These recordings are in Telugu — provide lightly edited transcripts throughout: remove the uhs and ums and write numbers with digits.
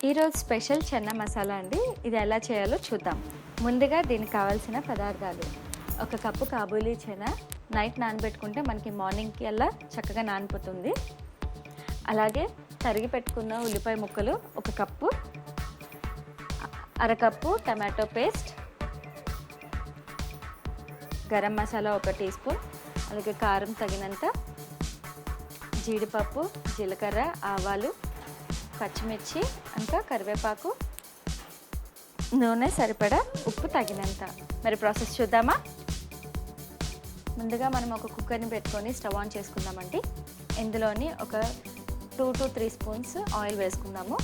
ఈరోజు స్పెషల్ చెన్నా మసాలా అండి. ఇది ఎలా చేయాలో చూద్దాం. ముందుగా దీనికి కావాల్సిన పదార్థాలు: ఒక కప్పు కాబూలీ చెనా నైట్ నానబెట్టుకుంటే మనకి మార్నింగ్కి అలా చక్కగా నానిపోతుంది. అలాగే తరిగి పెట్టుకున్న ఉల్లిపాయ ముక్కలు ఒక కప్పు, అరకప్పు టమాటో పేస్ట్, గరం మసాలా ఒక టీ స్పూన్, అలాగే కారం తగినంత, జీడిపప్పు, జీలకర్ర, ఆవాలు, పచ్చిమిర్చి, ఇంకా కరివేపాకు, నూనె సరిపడా, ఉప్పు తగినంత. మరి ప్రాసెస్ చూద్దామా? ముందుగా మనం ఒక కుక్కర్ని పెట్టుకొని స్టవ్ ఆన్ చేసుకుందామండి. ఇందులోని ఒక 2 to 3 స్పూన్స్ ఆయిల్ వేసుకుందాము.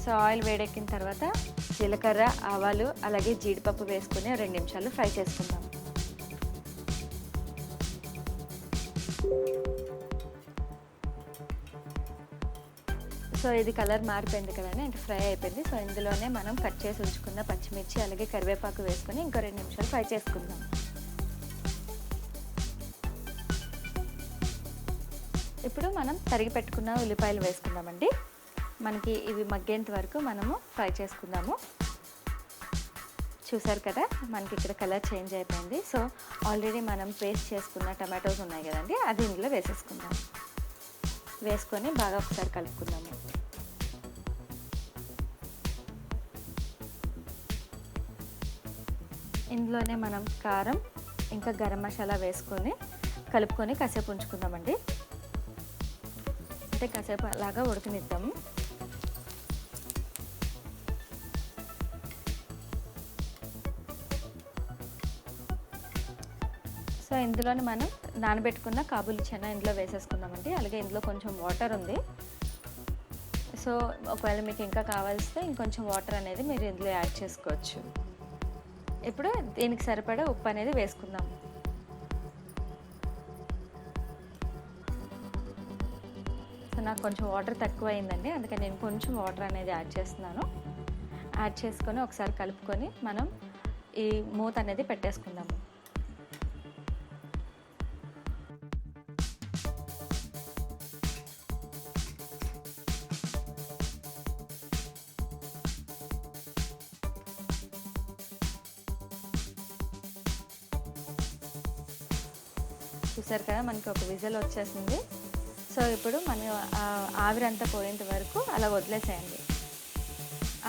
సో ఆయిల్ వేడెక్కిన తర్వాత జీలకర్ర, ఆవాలు, అలాగే జీడిపప్పు వేసుకొని 2 నిమిషాలు ఫ్రై చేసుకుందాం. సో ఇది కలర్ మారిపోయింది కదండి, అంటే ఫ్రై అయిపోయింది. సో ఇందులోనే మనం కట్ చేసి ఉంచుకున్న పచ్చిమిర్చి అలాగే కరివేపాకు వేసుకొని ఇంకో 2 నిమిషాలు ఫ్రై చేసుకుందాం. ఇప్పుడు మనం తరిగి పెట్టుకున్న ఉల్లిపాయలు వేసుకుందామండి. మనకి ఇవి మగ్గేంత వరకు మనము ఫ్రై చేసుకుందాము. చూసారు కదా, మనకి ఇక్కడ కలర్ చేంజ్ అయిపోయింది. సో ఆల్రెడీ మనం పేస్ట్ చేసుకున్న టమాటోస్ ఉన్నాయి కదండి, అది ఇందులో వేసేసుకుందాం. వేసుకొని బాగా ఒకసారి కలుపుకుందాము. ఇందులోనే మనం కారం ఇంకా గరం మసాలా వేసుకొని కలుపుకొని కాసేపు ఉంచుకుందామండి. అంటే కాసేపు అలాగా ఉడకనిద్దాము. సో ఇందులోని మనం నానబెట్టుకున్న కాబూలీ చెనా ఇందులో వేసేసుకుందామండి. అలాగే ఇందులో కొంచెం వాటర్ ఉంది. సో ఒకవేళ మీకు ఇంకా కావాల్సితే ఇంకొంచెం వాటర్ అనేది మీరు ఇందులో యాడ్ చేసుకోవచ్చు. ఇప్పుడు దీనికి సరిపడా ఉప్పు అనేది వేసుకుందాం. సో నాకు కొంచెం వాటర్ తక్కువ అయిందండి, అందుకని నేను కొంచెం వాటర్ అనేది యాడ్ చేస్తున్నాను. యాడ్ చేసుకొని ఒకసారి కలుపుకొని మనం ఈ మూత అనేది పెట్టేసుకుందాము. చూసారు కదా, మనకి ఒక విజిల్ వచ్చేసింది. సో ఇప్పుడు మనం ఆవిరంతా పోయేంత వరకు అలా వదిలేసేయండి.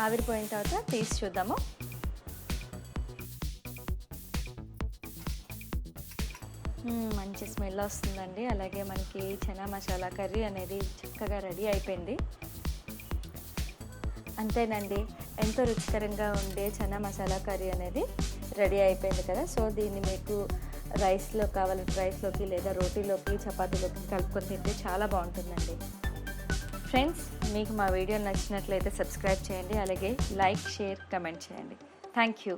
ఆవిరి పోయిన తర్వాత తీసి చూద్దాము. మంచి స్మెల్ వస్తుందండి. అలాగే మనకి చనా మసాలా కర్రీ అనేది చక్కగా రెడీ అయిపోయింది. అంతేనండి, ఎంతో రుచికరంగా ఉండే చనా మసాలా కర్రీ అనేది రెడీ అయిపోయింది కదా. సో దీన్ని మీకు రైస్లో కావాలంటే రైస్లోకి లేదా రోటీలోకి చపాతీలోకి కలుపుకొని తింటే చాలా బాగుంటుందండి. ఫ్రెండ్స్, మీకు మా వీడియో నచ్చినట్లయితే సబ్స్క్రైబ్ చేయండి. అలాగే లైక్, షేర్, కమెంట్ చేయండి. Thank you.